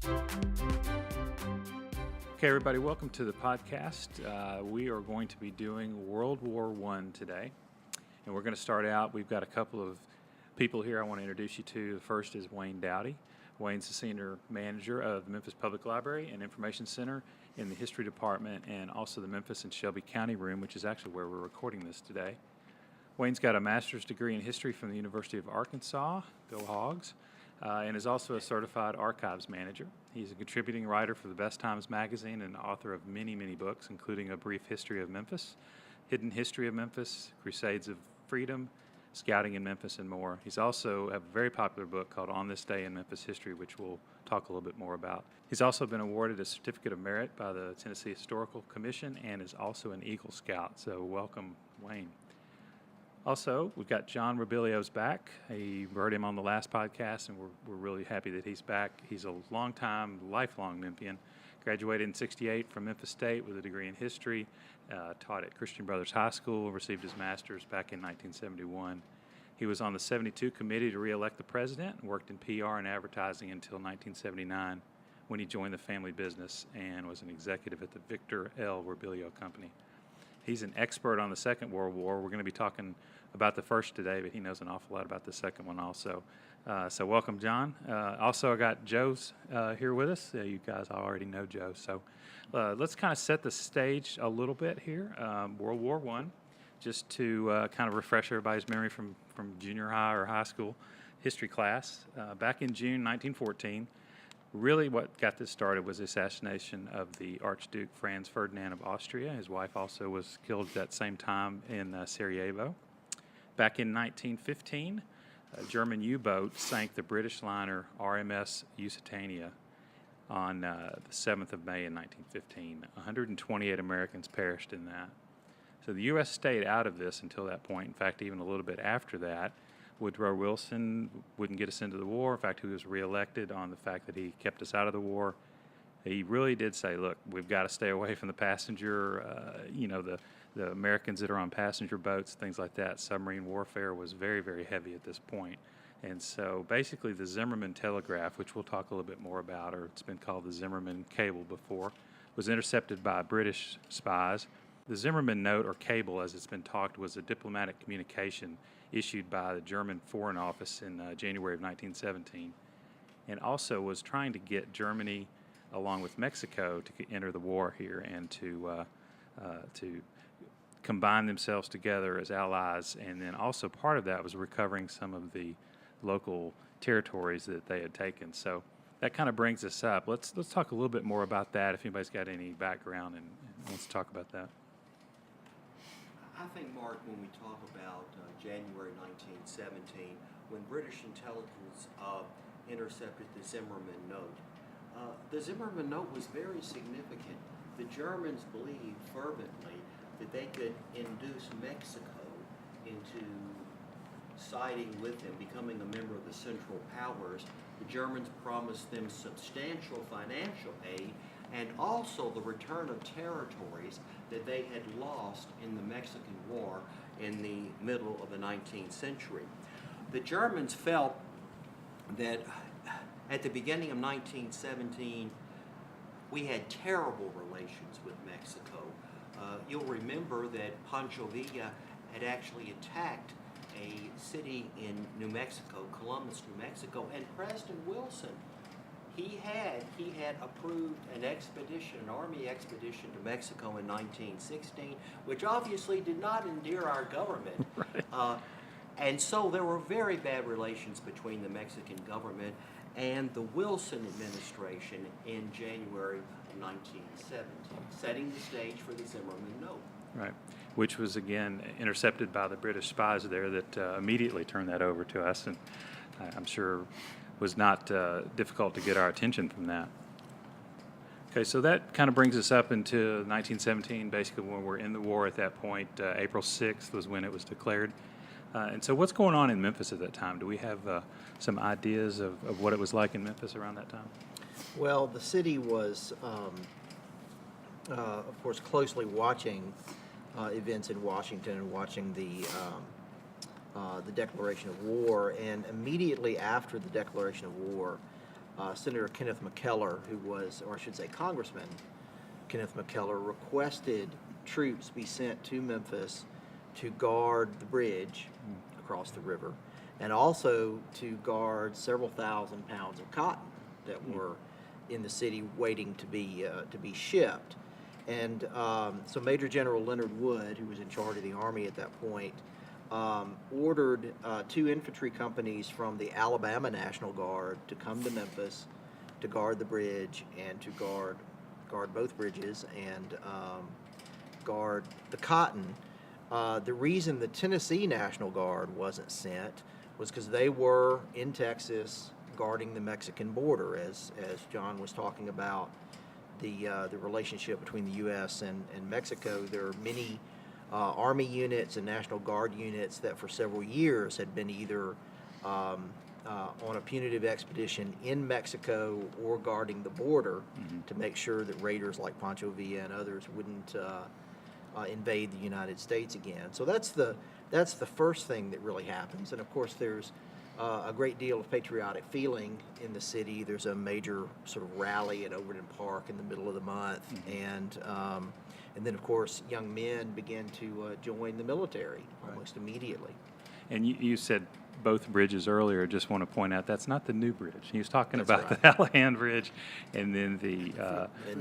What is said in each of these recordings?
Okay, everybody, welcome to the podcast. We are going to be doing World War I today, and we're going to start out. We've got a couple of people here I want to introduce you to. The first is Wayne Dowdy. Wayne's the senior manager of the Memphis Public Library and Information Center in the History Department, and also the Memphis and Shelby County Room, which is actually where we're recording this today. Wayne's got a master's degree in history from the University of Arkansas, go Hogs, and is also a certified archives manager. He's a contributing writer for the Best Times magazine and author of many, many books, including A Brief History of Memphis, Hidden History of Memphis, Crusades of Freedom, Scouting in Memphis, and more. He's also a very popular book called On This Day in Memphis History, which we'll talk a little bit more about. He's also been awarded a Certificate of Merit by the Tennessee Historical Commission and is also an Eagle Scout. So welcome, Wayne. Also, we've got John Robilio's back. You heard him on the last podcast, and we're really happy that he's back. He's a lifelong Memphian. Graduated in '68 from Memphis State with a degree in history, taught at Christian Brothers High School, received his master's back in 1971. He was on the 72 committee to re-elect the president and worked in PR and advertising until 1979 when he joined the family business and was an executive at the Victor L. Robilio Company. He's an expert on the Second World War. We're going to be talking about the first today, but he knows an awful lot about the second one also. So welcome, John. Also, I got Joe's here with us. You guys already know Joe. So let's kind of set the stage a little bit here. World War I, just to kind of refresh everybody's memory from junior high or high school history class. Back in June 1914, really what got this started was the assassination of the Archduke Franz Ferdinand of Austria. His wife also was killed at that same time in Sarajevo. Back in 1915, a German U-boat sank the British liner RMS Lusitania on the 7th of May in 1915. 128 Americans perished in that. So the U.S. stayed out of this until that point. In fact, even a little bit after that, Woodrow Wilson wouldn't get us into the war. In fact, he was reelected on the fact that he kept us out of the war. He really did say, look, we've got to stay away from the passenger, the Americans that are on passenger boats, things like that. Submarine warfare was very, very heavy at this point. And so basically the Zimmerman telegraph, which we'll talk a little bit more about, or it's been called the Zimmerman cable before, was intercepted by British spies. The Zimmerman note, or cable as it's been talked, was a diplomatic communication issued by the German Foreign Office in January of 1917, and also was trying to get Germany, along with Mexico, to enter the war here and to combine themselves together as allies. And then also part of that was recovering some of the local territories that they had taken. So that kind of brings us up. Let's talk a little bit more about that if anybody's got any background and wants to talk about that. I think, Mark, when we talk about January 1917, when British intelligence intercepted the Zimmerman note, the Zimmerman note was very significant. The Germans believed fervently that they could induce Mexico into siding with them, becoming a member of the Central Powers. The Germans promised them substantial financial aid and also the return of territories that they had lost in the Mexican War in the middle of the 19th century. The Germans felt that at the beginning of 1917, we had terrible relations with Mexico. You'll remember that Pancho Villa had actually attacked a city in New Mexico, Columbus, New Mexico, and Preston Wilson, he had approved an army expedition to Mexico in 1916, which obviously did not endear our government. Right. And so there were very bad relations between the Mexican government and the Wilson administration in January of 1917, setting the stage for the Zimmerman note. Right, which was again intercepted by the British spies there that immediately turned that over to us, and I'm sure was not difficult to get our attention from that. Okay, so that kind of brings us up into 1917, basically when we're in the war at that point. April 6th was when it was declared. And so what's going on in Memphis at that time? Do we have some ideas of what it was like in Memphis around that time? Well, the city was, of course, closely watching events in Washington and watching the declaration of war. And immediately after the declaration of war, Senator Kenneth McKellar, who was, or I should say Congressman Kenneth McKellar, requested troops be sent to Memphis to guard the bridge across the river, and also to guard several thousand pounds of cotton that were in the city waiting to be shipped. And so Major General Leonard Wood, who was in charge of the Army at that point, ordered 2 infantry companies from the Alabama National Guard to come to Memphis to guard the bridge and to guard both bridges and guard the cotton. The reason the Tennessee National Guard wasn't sent was because they were in Texas guarding the Mexican border, as John was talking about the relationship between the U.S. and Mexico. There are many Army units and National Guard units that for several years had been either on a punitive expedition in Mexico or guarding the border to make sure that raiders like Pancho Villa and others wouldn't invade the United States again. So that's the first thing that really happens. And of course, there's a great deal of patriotic feeling in the city. There's a major sort of rally at Overton Park in the middle of the month, and then of course young men begin to join the military almost immediately. And you said both bridges earlier. Just want to point out that's not the new bridge. He was talking That's about right. the Allahan Bridge, and then the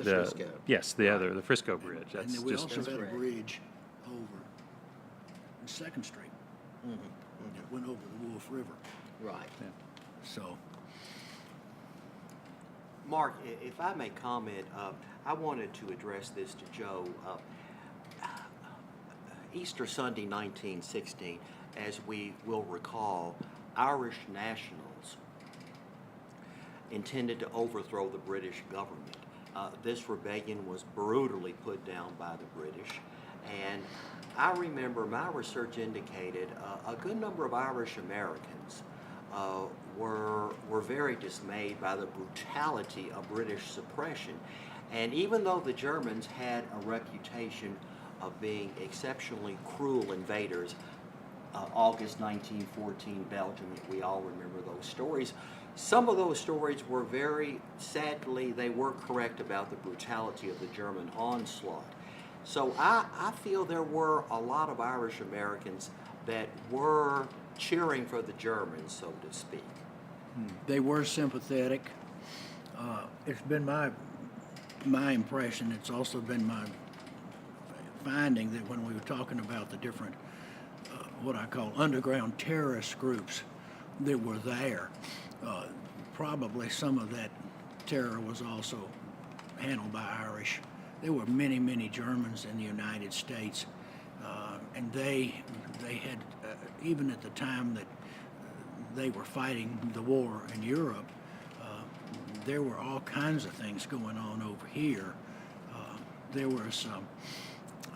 Frisco. yes, the other, the Frisco Bridge. And That's then we just also had a correct. bridge over on 2nd Street that went over the Wolf River. Right. So, Mark, if I may comment, I wanted to address this to Joe. Easter Sunday 1916, as we will recall, Irish nationals intended to overthrow the British government. This rebellion was brutally put down by the British, and I remember my research indicated a good number of Irish Americans were very dismayed by the brutality of British suppression. And even though the Germans had a reputation of being exceptionally cruel invaders, August 1914, Belgium, we all remember those stories. Some of those stories were very, sadly, they were correct about the brutality of the German onslaught. So I feel there were a lot of Irish Americans that were cheering for the Germans, so to speak. they were sympathetic. It's been my impression, it's also been my finding that when we were talking about the different, what I call underground terrorist groups that were there, probably some of that terror was also handled by Irish. There were many, many Germans in the United States, and they had, even at the time that they were fighting the war in Europe, there were all kinds of things going on over here. There was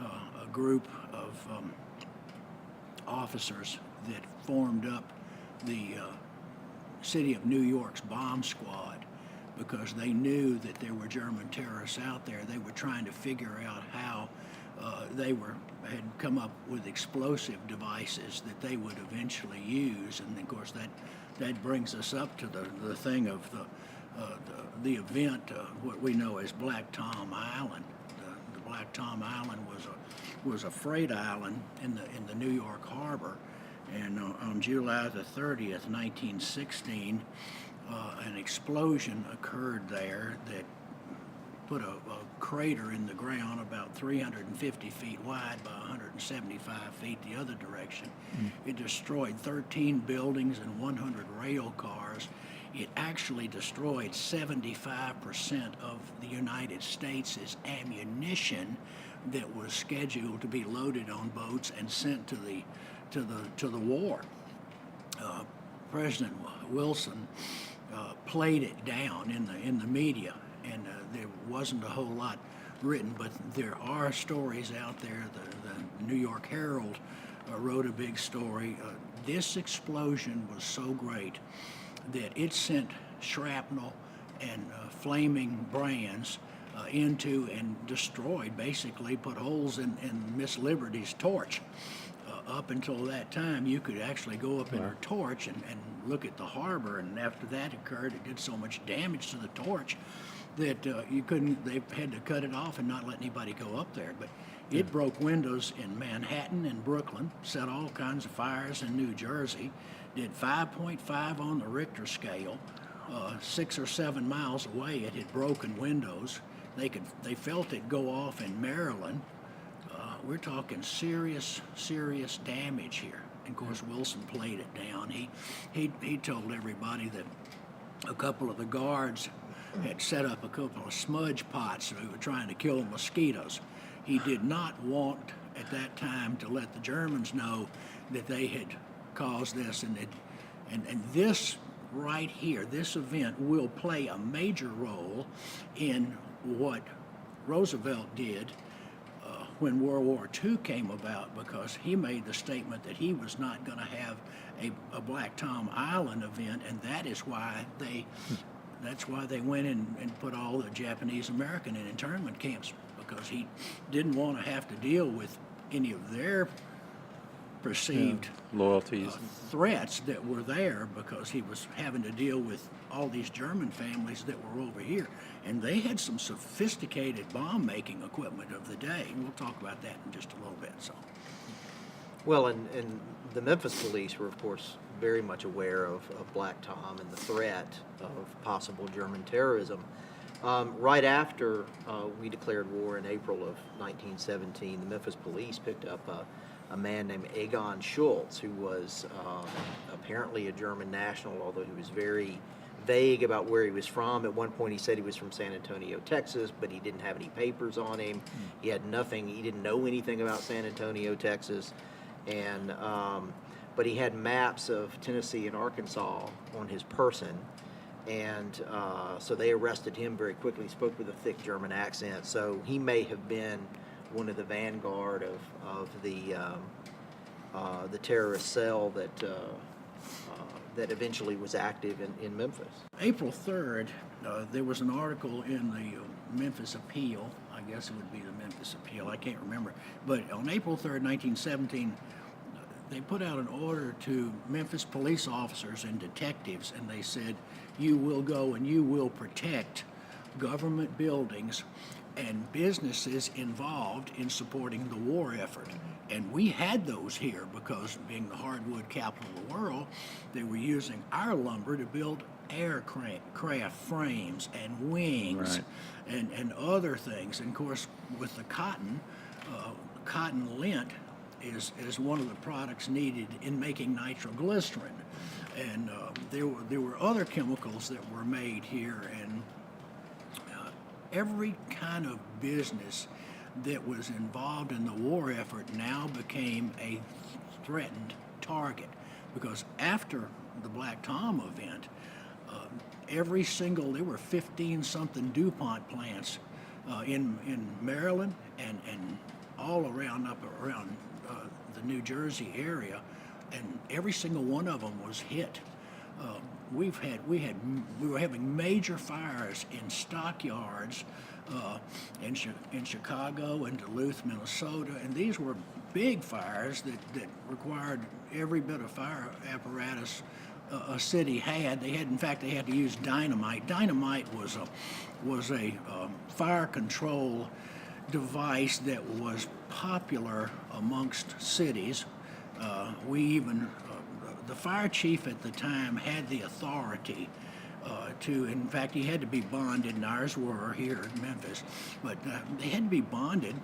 a group of officers that formed up the city of New York's bomb squad because they knew that there were German terrorists out there. They were trying to figure out how had come up with explosive devices that they would eventually use, and of course that brings us up to the thing of the event, what we know as Black Tom Island. The Black Tom Island was a freight island in the New York harbor, and on July the 30th, 1916, an explosion occurred there that put a crater in the ground about 350 feet wide by 175 feet the other direction. It destroyed 13 buildings and 100 rail cars. It actually destroyed 75% of the United States' ammunition that was scheduled to be loaded on boats and sent to the war. President Wilson played it down in the media, and there wasn't a whole lot written, but there are stories out there. The New York Herald wrote a big story. This explosion was so great that it sent shrapnel and flaming brands into and destroyed, basically put holes in Miss Liberty's torch. Up until that time, you could actually go up in her torch and look at the harbor, and after that occurred, it did so much damage to the torch that you couldn't. They had to cut it off and not let anybody go up there. But it broke windows in Manhattan and Brooklyn, set all kinds of fires in New Jersey, did 5.5 on the Richter scale. 6 or 7 miles away, it had broken windows. They felt it go off in Maryland. We're talking serious damage here. And of course, Wilson played it down. He told everybody that a couple of the guards had set up a couple of smudge pots that were trying to kill mosquitoes. He did not want at that time to let the Germans know that they had caused this, and this right here, this event will play a major role in what Roosevelt did when World War II came about, because he made the statement that he was not going to have a Black Tom Island event, and that's why they went in and put all the Japanese American in internment camps, because he didn't want to have to deal with any of their perceived loyalties, threats that were there, because he was having to deal with all these German families that were over here. And they had some sophisticated bomb-making equipment of the day. And we'll talk about that in just a little bit. So, Well, and the Memphis police were, of course, very much aware of Black Tom and the threat of possible German terrorism. Right after we declared war in April of 1917, the Memphis police picked up a man named Egon Schultz, who was apparently a German national, although he was very vague about where he was from. At one point he said he was from San Antonio, Texas, but he didn't have any papers on him. He had nothing, he didn't know anything about San Antonio, Texas, and but he had maps of Tennessee and Arkansas on his person, and so they arrested him very quickly. He spoke with a thick German accent, so he may have been one of the vanguard of the terrorist cell that eventually was active in Memphis. April 3rd, there was an article in the Memphis Appeal. I guess it would be the Memphis Appeal. I can't remember. But on April 3rd, 1917, they put out an order to Memphis police officers and detectives, and they said, you will go and you will protect government buildings and businesses involved in supporting the war effort. And we had those here because, being the hardwood capital of the world, they were using our lumber to build aircraft frames and wings, right, and other things. And of course, with the cotton lint is one of the products needed in making nitroglycerin. And there were other chemicals that were made here, and every kind of business that was involved in the war effort now became a threatened target, because after the Black Tom event, there were 15-something DuPont plants in Maryland and all around the New Jersey area, and every single one of them was hit. We were having major fires in stockyards in Chicago and Duluth, Minnesota, and these were big fires that required every bit of fire apparatus a city had. They had to use dynamite. Dynamite was a fire control device that was popular amongst cities. The fire chief at the time had the authority in fact, he had to be bonded, and ours were here in Memphis, but they had to be bonded,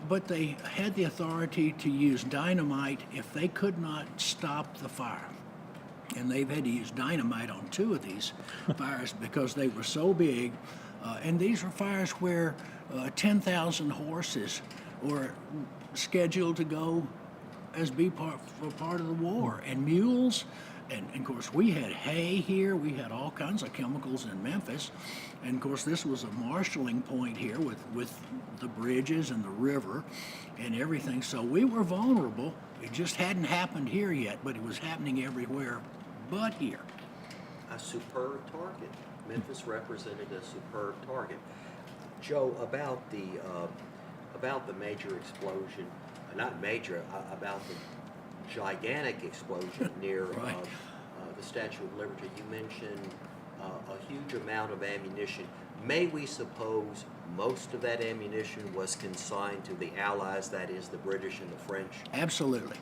but they had the authority to use dynamite if they could not stop the fire. And they've had to use dynamite on 2 of these fires because they were so big, and these were fires where 10,000 horses were scheduled to go as part of the war, and mules, and of course we had hay here. We had all kinds of chemicals in Memphis, and of course this was a marshaling point here with the bridges and the river and everything. So we were vulnerable. It just hadn't happened here yet, but it was happening everywhere but here. A superb target. Memphis represented a superb target. Joe, about the major explosion, not major, about the gigantic explosion near Right. The Statue of Liberty, you mentioned a huge amount of ammunition. May we suppose most of that ammunition was consigned to the Allies, that is, the British and the French? Absolutely.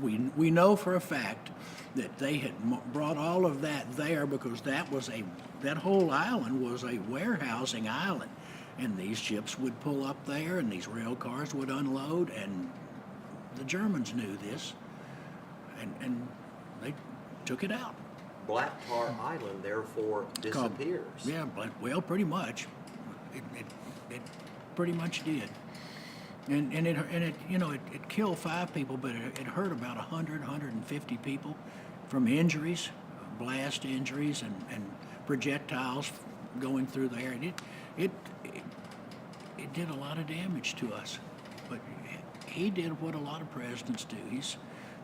We know for a fact that they had brought all of that there because that whole island was a warehousing island. And these ships would pull up there and these rail cars would unload, and the Germans knew this, and they took it out. Black Tar Island, therefore, disappears. Yeah, but, well, pretty much. It pretty much did. And it killed 5 people, but it hurt about 150 people from injuries, blast injuries, and projectiles going through there. And it did a lot of damage to us. But he did what a lot of presidents do. He's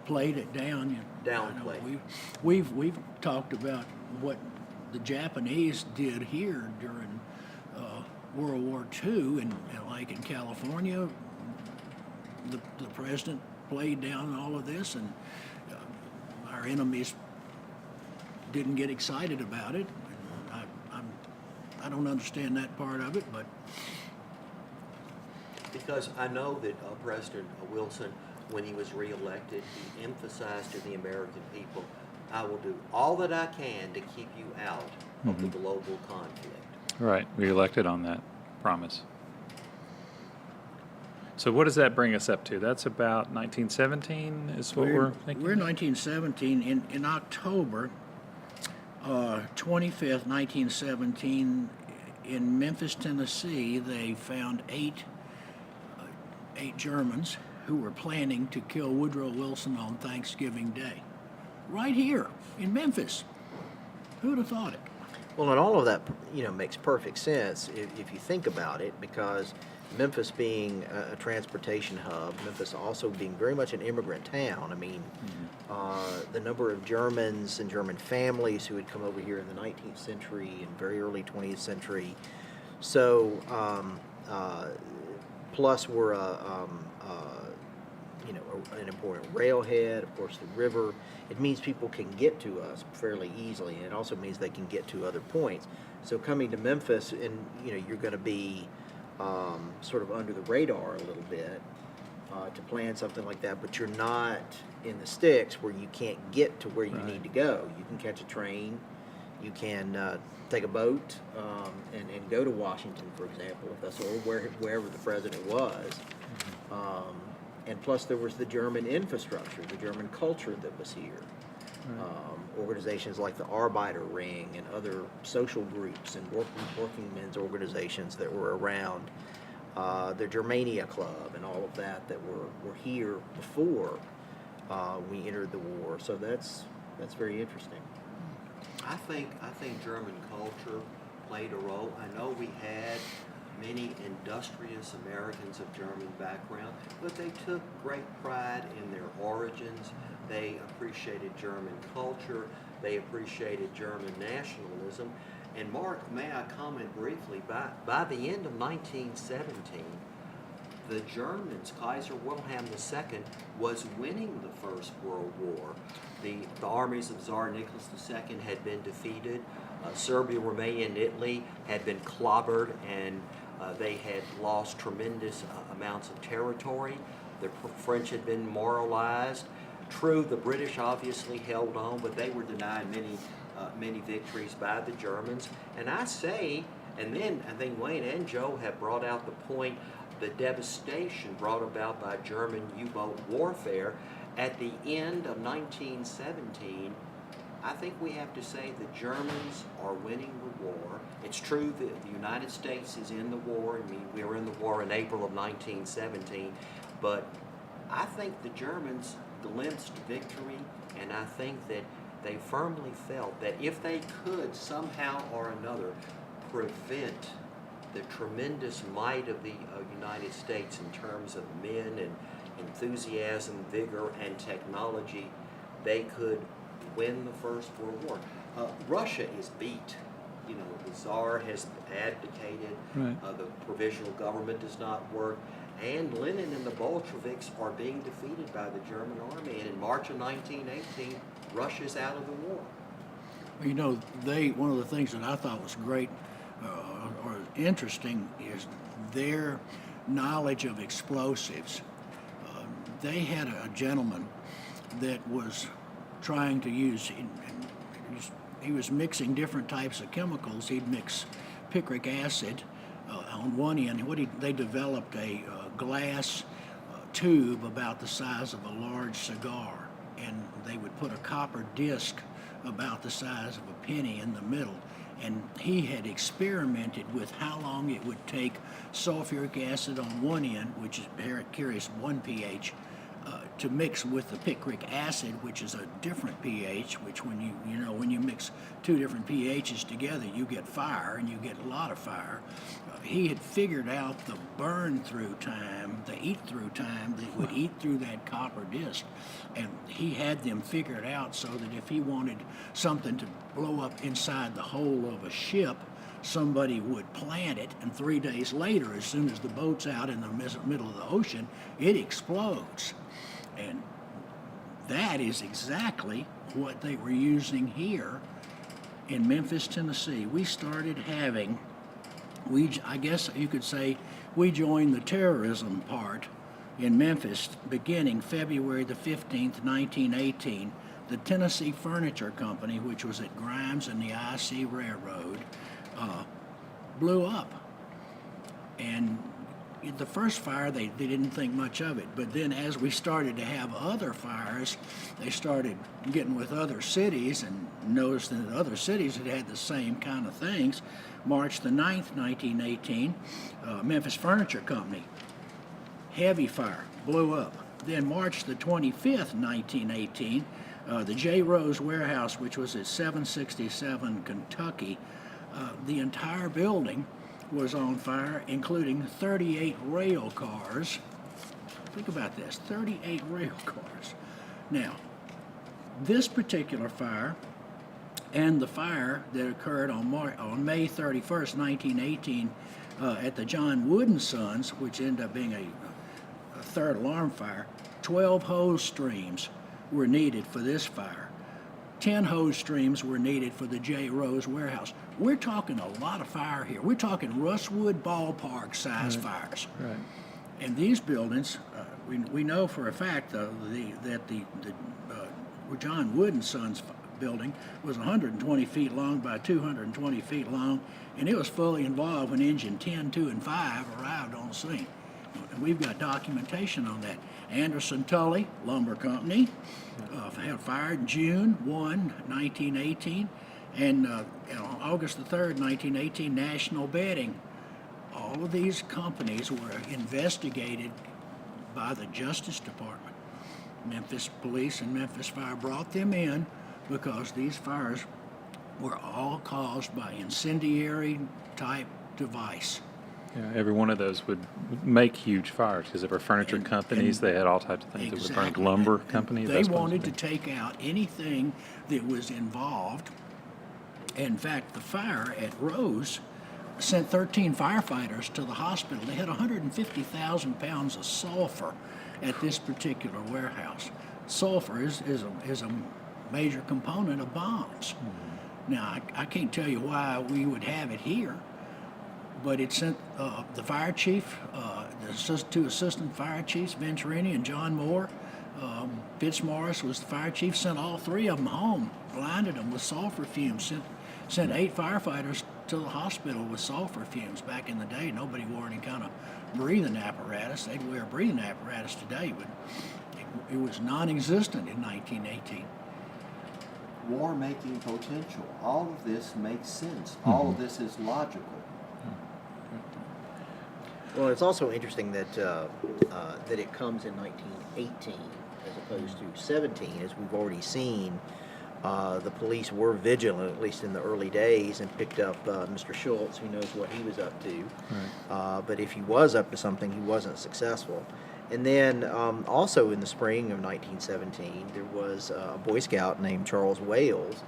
played it down. Downplayed. We've talked about what the Japanese did here during World War II, and like in California, the president played down all of this, and our enemies didn't get excited about it. I don't understand that part of it, but Because I know that President Wilson, when he was reelected, he emphasized to the American people, I will do all that I can to keep you out of the global conflict. Right. We elected on that promise. So what does that bring us up to? That's about 1917 is what we're thinking? We're 1917. In October 25th, 1917, in Memphis, Tennessee, they found eight Germans who were planning to kill Woodrow Wilson on Thanksgiving Day. Right here in Memphis. Who'd have thought it? Well, and all of that, makes perfect sense if you think about it, because Memphis being a transportation hub, Memphis also being very much an immigrant town. I mean, the number of Germans and German families who had come over here in the 19th century and very early 20th century. So, plus we're an important railhead, of course, the river. It means people can get to us fairly easily, and it also means they can get to other points. So coming to Memphis, and you're going to be sort of under the radar a little bit to plan something like that, but you're not in the sticks where you can't get to where you need to go. You can catch a train, you can take a boat and go to Washington, for example, if that's or wherever the president was. And plus there was the German infrastructure, the German culture that was here. Organizations like the Arbeiter Ring and other social groups and working men's organizations that were around, the Germania Club and all of that were here before we entered the war. So that's very interesting. I think German culture played a role. I know we had many industrious Americans of German background, but they took great pride in their origins. They appreciated German culture. They appreciated German nationalism. And Mark, may I comment briefly, by the end of 1917, the Germans, Kaiser Wilhelm II, was winning the First World War. The armies of Tsar Nicholas II had been defeated. Serbia, Romania, and Italy had been clobbered, and they had lost tremendous amounts of territory. The French had been demoralized. True, the British obviously held on, but they were denied many victories by the Germans. And I say, and then I think Wayne and Joe have brought out the point, the devastation brought about by German U-boat warfare at the end of 1917. I think we have to say the Germans are winning the war. It's true that the United States is in the war. I mean, we were in the war in April of 1917, but I think the Germans glimpsed victory, and I think that they firmly felt that if they could somehow or another prevent the tremendous might of the United States in terms of men and enthusiasm, vigor, and technology, they could win the First World War. Russia is beat. The Tsar has abdicated. The provisional government does not work. And Lenin and the Bolsheviks are being defeated by the German army. And in March of 1918, Russia's out of the war. You know, one of the things that I thought was great or interesting is their knowledge of explosives. They had a gentleman that was trying to use, he was mixing different types of chemicals. He'd mix picric acid on one end. They developed a glass tube about the size of a large cigar, and they would put a copper disc about the size of a penny in the middle. And he had experimented with how long it would take sulfuric acid on one end, which carries 1 pH, to mix with the picric acid, which is a different pH, which when you mix two different pHs together, you get fire, and you get a lot of fire. He had figured out the burn-through time, the eat-through time that would eat through that copper disc, and he had them figured out so that if he wanted something to blow up inside the hull of a ship, somebody would plant it, and 3 days later, as soon as the boat's out in the middle of the ocean, it explodes. And that is exactly what they were using here in Memphis, Tennessee. We started having, I guess you could say, we joined the terrorism part in Memphis beginning February the 15th, 1918. The Tennessee Furniture Company, which was at Grimes and the I.C. Railroad, blew up. And the first fire, they didn't think much of it. But then as we started to have other fires, they started getting with other cities and noticed that other cities had had the same kind of things. March the 9th, 1918, Memphis Furniture Company, heavy fire, blew up. Then March the 25th, 1918, the J. Rose Warehouse, which was at 767 Kentucky, the entire building was on fire, including 38 rail cars. Think about this, 38 rail cars. Now, this particular fire and the fire that occurred on May 31st, 1918, at the John Wooden Sons, which ended up being a third alarm fire, 12 hose streams were needed for this fire. 10 hose streams were needed for the J. Rose Warehouse. We're talking a lot of fire here. We're talking Rustwood ballpark size fires. Right. And these buildings, we know for a fact that the John Wooden Sons building was 120 feet long by 220 feet long, and it was fully involved when engine 10, 2, and 5 arrived on scene. And we've got documentation on that. Anderson Tully Lumber Company had fired June 1, 1918, and on August the 3rd, 1918, National Bedding. All of these companies were investigated by the Justice Department. Memphis Police and Memphis Fire brought them in because these fires were all caused by incendiary type device. Yeah, every one of those would make huge fires because there were furniture companies. They had all types of things that would burn. Lumber companies. They wanted to take out anything that was involved. In fact, the fire at Rose sent 13 firefighters to the hospital. They had 150,000 pounds of sulfur at this particular warehouse. Sulfur is a major component of bombs. Mm-hmm. Now, I can't tell you why we would have it here, but it sent the fire chief, the two assistant fire chiefs, Venturini and John Moore. Fitzmaurice was the fire chief, sent all three of them home, blinded them with sulfur fumes, sent 8 firefighters to the hospital with sulfur fumes. Back in the day, nobody wore any kind of breathing apparatus. They'd wear a breathing apparatus today, but it was non-existent in 1918. War-making potential. All of this makes sense. All of this is logical. Well, it's also interesting that that it comes in 1918 as opposed to 17, as we've already seen. The police were vigilant, at least in the early days, and picked up Mr. Schultz, who knows what he was up to. Right. But if he was up to something, he wasn't successful. And then also in the spring of 1917, there was a Boy Scout named Charles Wales,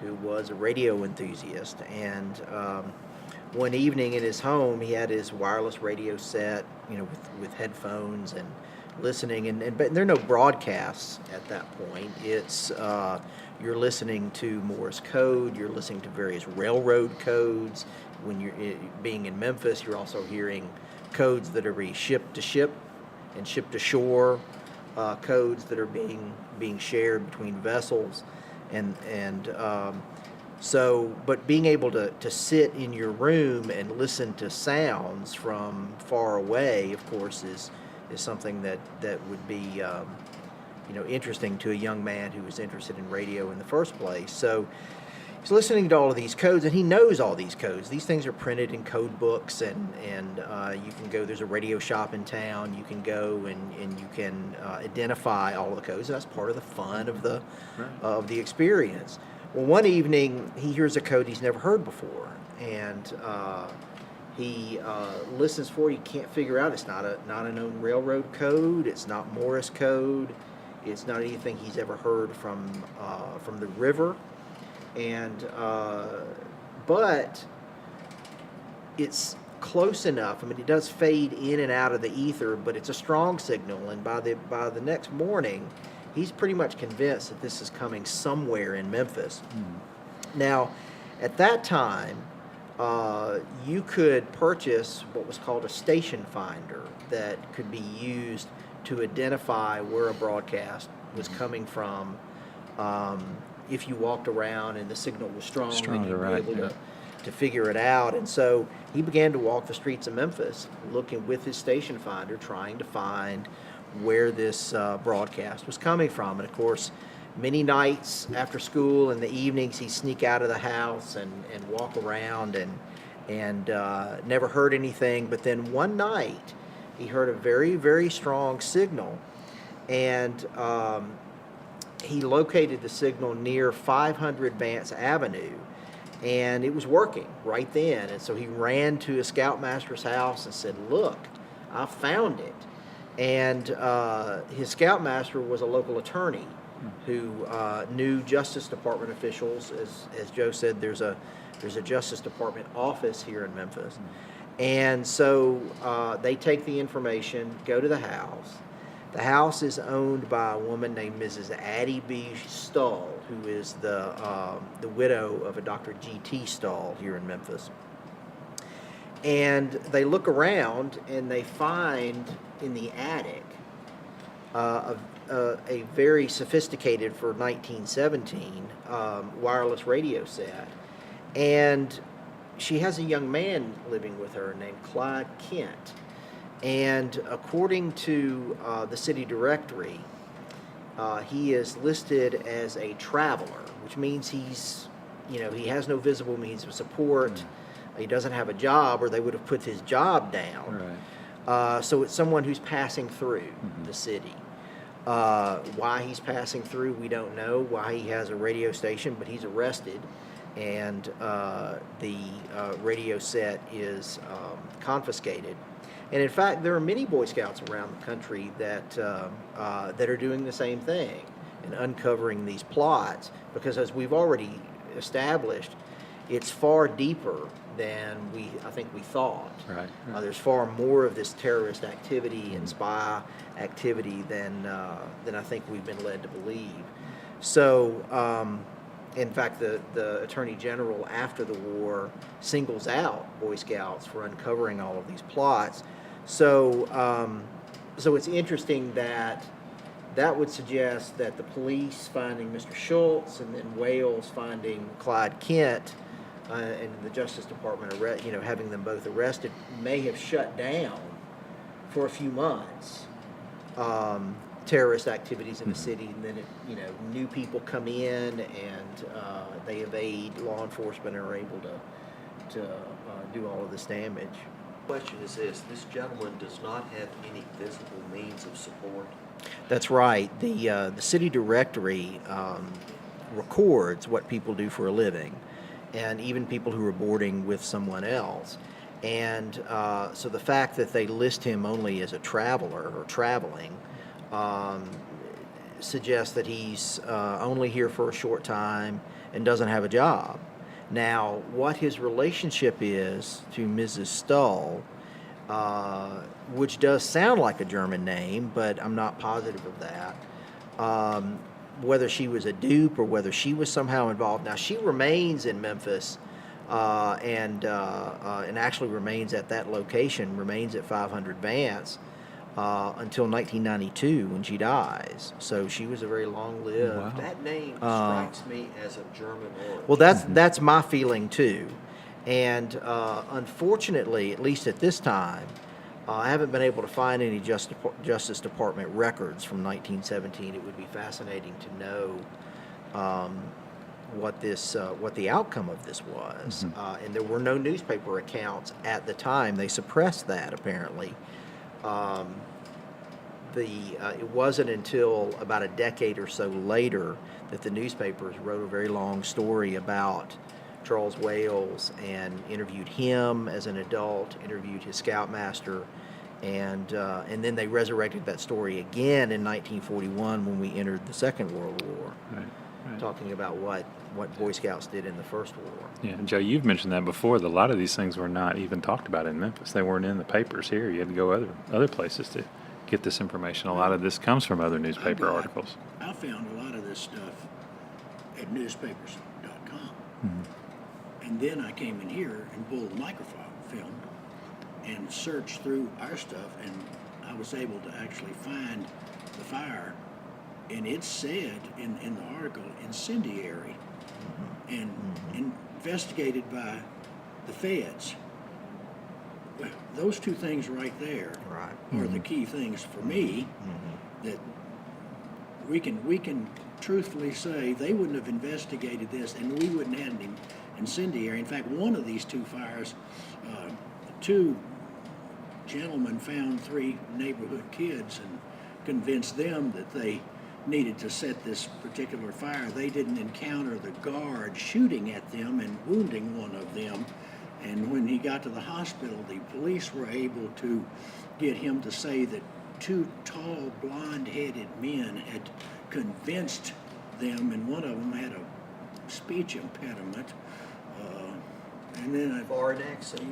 who was a radio enthusiast, and one evening in his home, he had his wireless radio set, with headphones, and listening, but there are no broadcasts at that point. It's you're listening to Morse code. You're listening to various railroad codes. When you're being in Memphis, you're also hearing codes that are being ship to ship and ship to shore, codes that are being shared between vessels, but being able to sit in your room and listen to sounds from far away, of course, is something that would be interesting to a young man who was interested in radio in the first place. So he's listening to all of these codes, and he knows all these codes. These things are printed in code books, and you can go. There's a radio shop in town. You can go and you can identify all of the codes. That's part of the fun of the experience. Well, one evening he hears a code he's never heard before, and he listens for it. He can't figure out. It's not a known railroad code. It's not Morse code. It's not anything he's ever heard from the river. And but it's close enough. I mean, it does fade in and out of the ether, but it's a strong signal. And by the next morning, he's pretty much convinced that this is coming somewhere in Memphis. Now, at that time, you could purchase what was called a station finder that could be used to identify where a broadcast was coming from. If you walked around and the signal was strong, and you'd be able to figure it out. And so he began to walk the streets of Memphis, looking with his station finder, trying to find where this broadcast was coming from. And of course, many nights after school in the evenings, he'd sneak out of the house and walk around and never heard anything. But then one night, he heard a very, very strong signal, and he located the signal near 500 Vance Avenue, and it was working right then. And so he ran to his scoutmaster's house and said, "Look, I found it." And his scoutmaster was a local attorney who knew Justice Department officials. As Joe said, there's a Justice Department office here in Memphis. And so they take the information, go to the house. The house is owned by a woman named Mrs. Addie B. Stahl, who is the widow of a Dr. G.T. Stahl here in Memphis. And they look around and they find in the attic a very sophisticated, for 1917, wireless radio set. And she has a young man living with her named Clyde Kent. And according to the city directory, he is listed as a traveler, which means he has no visible means of support. He doesn't have a job, or they would have put his job down. Right. So it's someone who's passing through the city. Why he's passing through, we don't know. Why he has a radio station, but he's arrested, and the radio set is confiscated. And in fact, there are many Boy Scouts around the country that are doing the same thing and uncovering these plots, because as we've already established, it's far deeper than I think we thought. Right. There's far more of this terrorist activity and spy activity than I think we've been led to believe. So, in fact, the Attorney General after the war singles out Boy Scouts for uncovering all of these plots. So, so it's interesting that would suggest that the police finding Mr. Schultz and then Wales finding Clyde Kent and the Justice Department, having them both arrested, may have shut down for a few months terrorist activities in the city, and then new people come in and they evade law enforcement and are able to do all of this damage. The question is this gentleman does not have any visible means of support. That's right. The city directory records what people do for a living, and even people who are boarding with someone else. And so the fact that they list him only as a traveler or traveling suggests that he's only here for a short time and doesn't have a job. Now, what his relationship is to Mrs. Stahl, which does sound like a German name, but I'm not positive of that. Whether she was a dupe or whether she was somehow involved. Now, she remains in Memphis and actually remains at that location, remains at 500 Vance until 1992 when she dies. So she was a very long-lived. Wow. That name strikes me as a German origin. Well, that's my feeling too. And unfortunately, at least at this time, I haven't been able to find any Justice Department records from 1917. It would be fascinating to know what the outcome of this was. And there were no newspaper accounts at the time. They suppressed that apparently. It wasn't until about a decade or so later that the newspapers wrote a very long story about Charles Wales and interviewed him as an adult, interviewed his scoutmaster, and then they resurrected that story again in 1941 when we entered the Second World War, Right. talking about what Boy Scouts did in the First War. Yeah, and Joe, you've mentioned that before. That a lot of these things were not even talked about in Memphis. They weren't in the papers here. You had to go other places to get this information. A lot of this comes from other newspaper articles. I found a lot of this stuff at newspapers.com. And then I came in here and pulled the microfilm and searched through our stuff, and I was able to actually find the fire, and it said in the article, incendiary, and investigated by the feds. Well, those two things right there Right. are the key things for me that we can truthfully say they wouldn't have investigated this, and we wouldn't have an incendiary. In fact, one of these two fires, two gentlemen found 3 neighborhood kids and convinced them that they needed to set this particular fire. They didn't encounter the guard shooting at them and wounding one of them. And when he got to the hospital, the police were able to get him to say that 2 tall, blonde-headed men had convinced them, and one of them had a speech impediment. And then Foreign accent.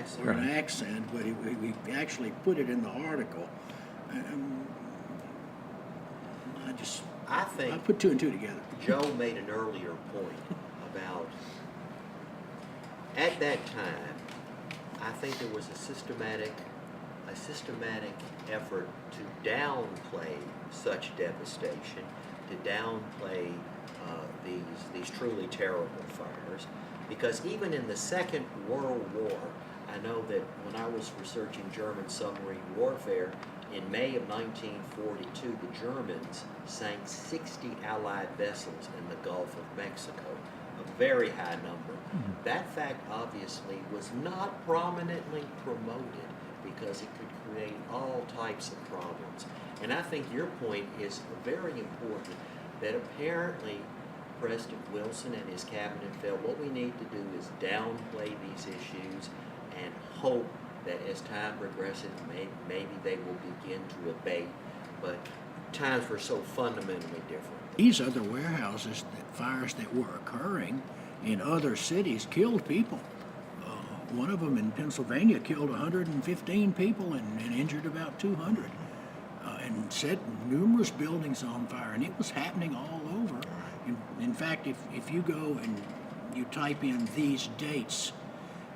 Foreign accent, but we actually put it in the article. I think I put 2 and 2 together. Joe made an earlier point about, at that time, I think there was a systematic effort to downplay such devastation, to downplay these truly terrible fires, because even in the Second World War, I know that when I was researching German submarine warfare, in May of 1942, the Germans sank 60 Allied vessels in the Gulf of Mexico, a very high number. That fact obviously was not prominently promoted because it could create all types of problems. And I think your point is very important, that apparently President Wilson and his cabinet felt what we need to do is downplay these issues and hope that as time progresses, maybe they will begin to abate. But times were so fundamentally different. These other warehouses, fires that were occurring in other cities, killed people. One of them in Pennsylvania killed 115 people and injured about 200, and set numerous buildings on fire, and it was happening all over. In fact, if you go and you type in these dates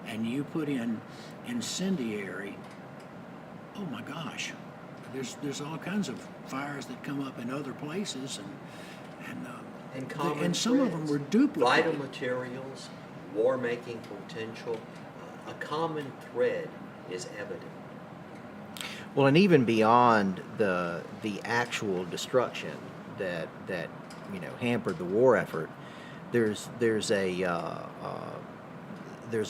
and you put in incendiary, oh my gosh, there's all kinds of fires that come up in other places, and some of them were duplicated. Vital materials, war-making potential, a common thread is evident. Well, and even beyond the actual destruction that hampered the war effort, there's a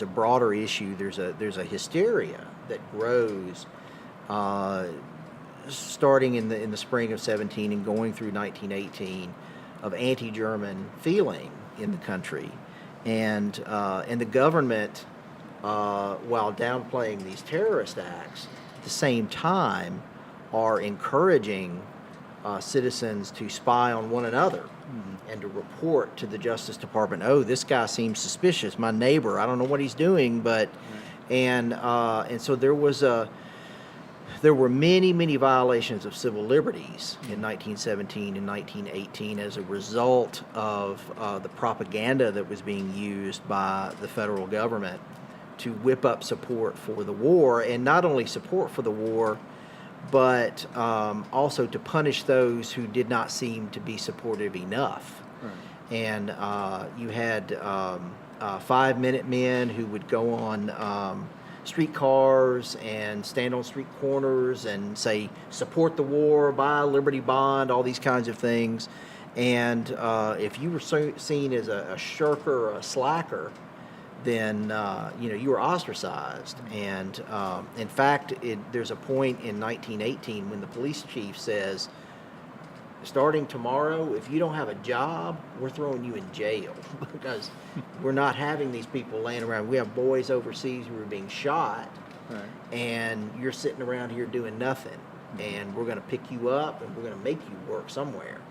broader issue. There's a hysteria that grows starting in the spring of 17 and going through 1918 of anti-German feeling in the country, and the government, while downplaying these terrorist acts, at the same time are encouraging citizens to spy on one another and to report to the Justice Department, oh, this guy seems suspicious, my neighbor, I don't know what he's doing, but and so there were many violations of civil liberties in 1917 and 1918 as a result of the propaganda that was being used by the federal government to whip up support for the war, and not only support for the war, but also to punish those who did not seem to be supportive enough. Right. And you had 5-minute men who would go on streetcars and stand on street corners and say, support the war, buy a Liberty Bond, all these kinds of things. And if you were seen as a shirker or a slacker, then you were ostracized. And in fact, there's a point in 1918 when the police chief says, starting tomorrow, if you don't have a job, we're throwing you in jail because we're not having these people laying around. We have boys overseas who are being shot, right, and you're sitting around here doing nothing. And we're going to pick you up and we're going to make you work somewhere.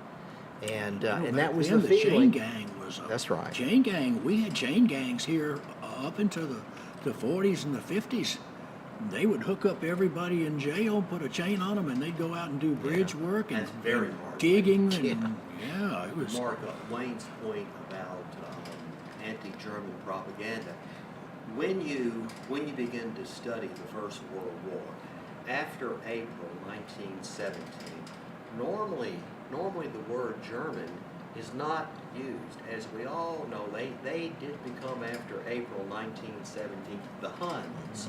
And that was the feeling. Chain gang was. That's right. Chain gang. We had chain gangs here up into the 40s and the 50s. They would hook up everybody in jail, put a chain on them, and they'd go out and do bridge work and very digging. And, yeah, it was. Mark, Wayne's point about anti-German propaganda. When you begin to study the First World War, after April 1917, normally the word German is not used. As we all know, they did become, after April 1917, the Huns.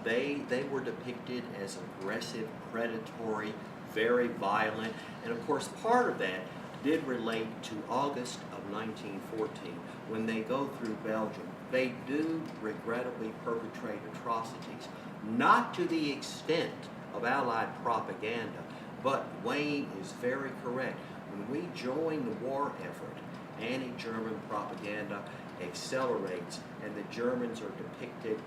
They were depicted as aggressive, predatory, very violent, and of course part of that did relate to August of 1914 when they go through Belgium. They do regrettably perpetrate atrocities, not to the extent of Allied propaganda, but Wayne is very correct. When we join the war effort, anti-German propaganda accelerates, and the Germans are depicted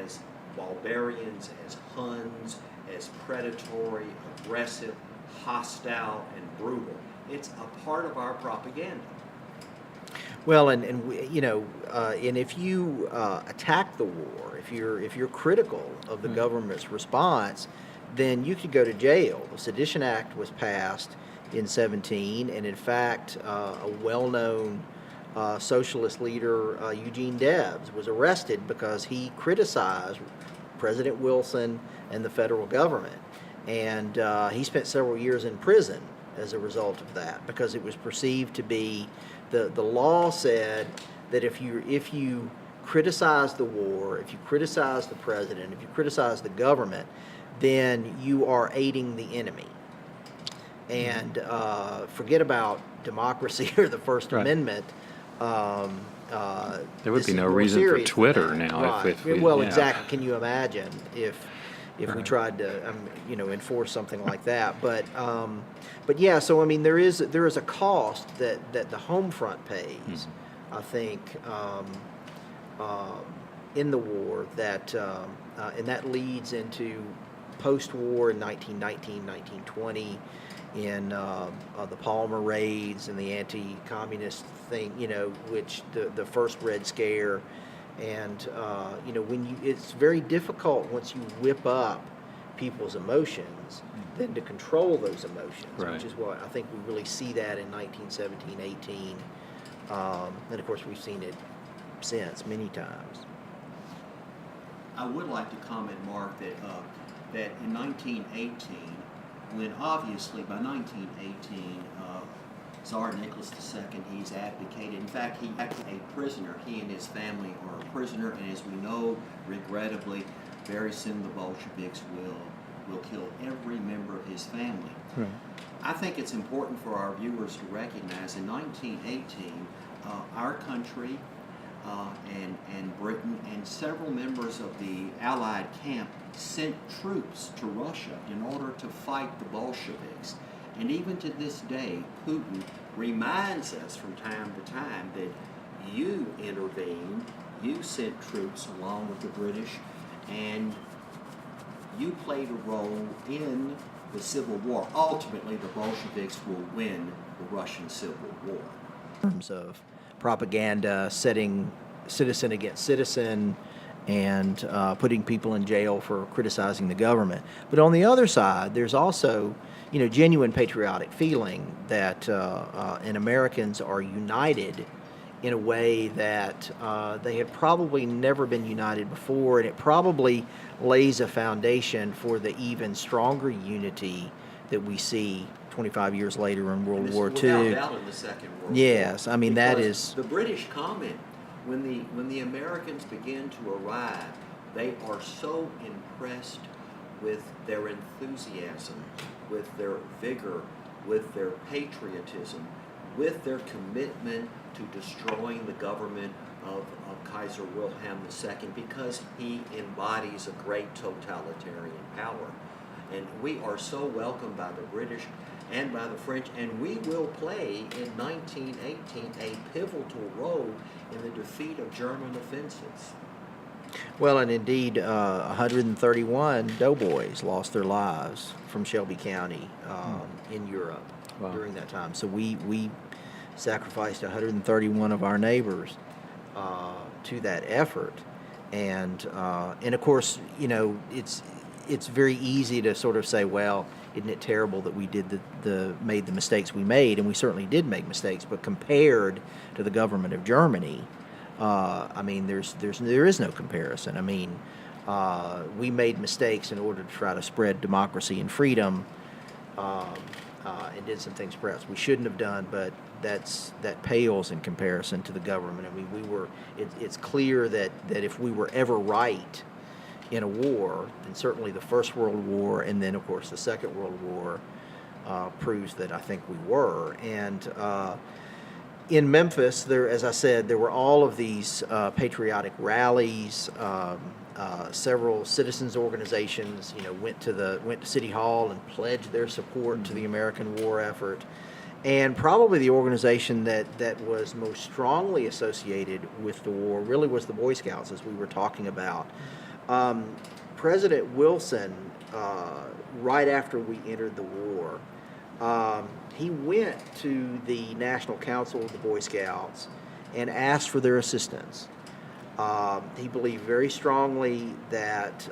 as barbarians, as Huns, as predatory, aggressive, hostile, and brutal. It's a part of our propaganda. Well, and if you attack the war, if you're critical of the government's response, then you could go to jail. The Sedition Act was passed in 17, and in fact, a well-known socialist leader, Eugene Debs, was arrested because he criticized President Wilson and the federal government, and he spent several years in prison as a result of that, because it was perceived to be the law said that if you criticize the war, if you criticize the president, if you criticize the government, then you are aiding the enemy. And forget about democracy or the First Amendment. There would be no reason for Twitter now. Right. If we, exactly. Can you imagine if we tried to enforce something like that? But yeah. So I mean, there is a cost that the home front pays. I think in the war that and that leads into post-war in 1919, 1920. In the Palmer raids and the anti-communist thing, which the first Red Scare, and it's very difficult once you whip up people's emotions, then to control those emotions, right, which is what I think we really see that in 1917, 18, and of course we've seen it since many times. I would like to comment, Mark, that in 1918. When obviously by 1918, Tsar Nicholas II, he's abdicated. In fact, he's a prisoner. He and his family are a prisoner, and as we know, regrettably, very soon the Bolsheviks will kill every member of his family. Right. I think it's important for our viewers to recognize in 1918, our country and Britain and several members of the Allied camp sent troops to Russia in order to fight the Bolsheviks. And even to this day, Putin reminds us from time to time that you intervened, you sent troops along with the British, and you played a role in the Civil War. Ultimately, the Bolsheviks will win the Russian Civil War. In terms of propaganda, setting citizen against citizen, and putting people in jail for criticizing the government. But on the other side, there's also, genuine patriotic feeling that and Americans are united in a way that they had probably never been united before, and it probably lays a foundation for the even stronger unity that we see 25 years later in World War II. Without doubt in the Second World War. Yes, I mean, that Because is... the British comment, when the Americans begin to arrive, they are so impressed with their enthusiasm, with their vigor, with their patriotism, with their commitment to destroying the government of Kaiser Wilhelm II, because he embodies a great totalitarian power. And we are so welcomed by the British and by the French, and we will play in 1918 a pivotal role in the defeat of German offensives. Well, and indeed, 131 doughboys lost their lives from Shelby County in Europe during that time. So we sacrificed 131 of our neighbors to that effort, and of course, it's very easy to sort of say, well, isn't it terrible that we did made the mistakes we made? And we certainly did make mistakes, but compared to the government of Germany, I mean, there is no comparison. I mean, we made mistakes in order to try to spread democracy and freedom, and did some things perhaps we shouldn't have done, but that pales in comparison to the government. I mean, it's clear that if we were ever right in a war, and certainly the First World War, and then of course the Second World War proves that I think we were. And in Memphis, as I said, there were all of these patriotic rallies. Several citizens organizations, went to City Hall and pledged their support to the American war effort. And probably the organization that was most strongly associated with the war really was the Boy Scouts, as we were talking about. President Wilson, right after we entered the war, he went to the National Council of the Boy Scouts and asked for their assistance. He believed very strongly that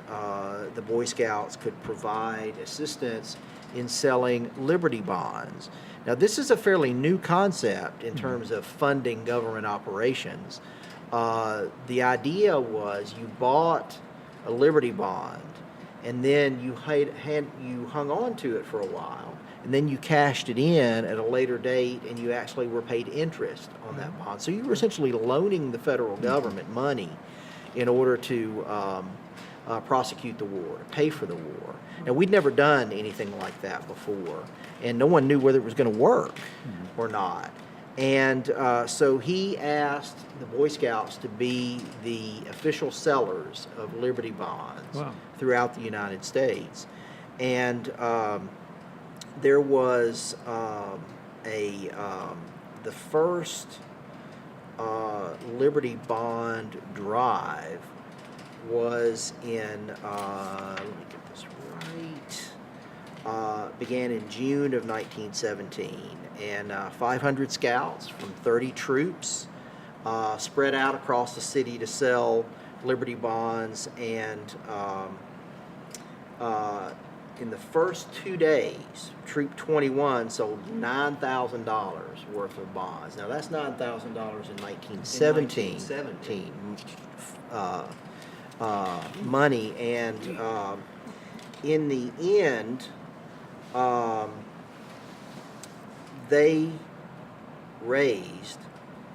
the Boy Scouts could provide assistance in selling Liberty bonds. Now, this is a fairly new concept in terms of funding government operations. The idea was you bought a Liberty bond, and then you hung on to it for a while, and then you cashed it in at a later date, and you actually were paid interest on that bond. So you were essentially loaning the federal government money in order to prosecute the war, pay for the war. Now, we'd never done anything like that before, and no one knew whether it was going to work or not. And so he asked the Boy Scouts to be the official sellers of Liberty bonds throughout the United States. And there was the first Liberty bond drive was in, let me get this right, began in June of 1917. And 500 scouts from 30 troops spread out across the city to sell Liberty bonds. And in the first 2 days, Troop 21 sold $9,000 worth of bonds. Now, that's $9,000 in 1917 money. And in the end, they raised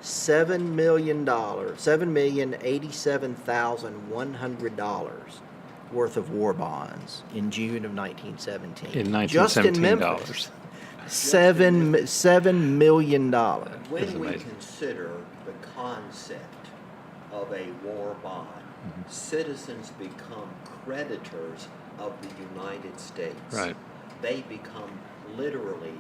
$7,087,100 worth of war bonds in June of 1917. In 1917 just in Memphis, $7 million. When we consider the concept of a war bond, citizens become creditors of the United States. Right. They become literally,